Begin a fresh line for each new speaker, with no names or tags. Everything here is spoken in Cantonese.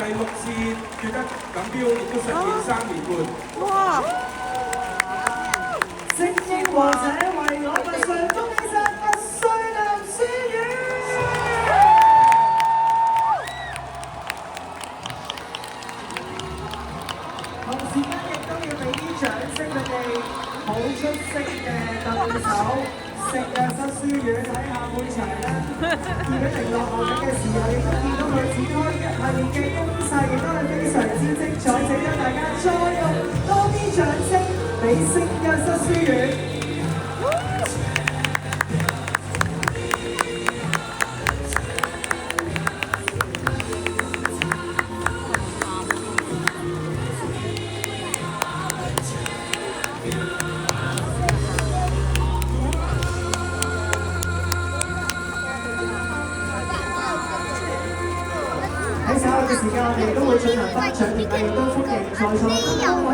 6次奪得錦標，亦都實現3連冠。
哇！
精英王者為我們上恭喜晒拔萃男書院。同時間亦都要俾啲掌聲佢哋好出色嘅對手。聖約瑟書院喺下半場咧，已經落後緊嘅時候，亦都見到佢展開一系列嘅攻勢，亦都係非常之精彩，值得大家再用多啲掌聲俾聖約瑟書院。喺稍後嘅時間，我哋都會進行頒獎典禮，亦都歡迎在座多位。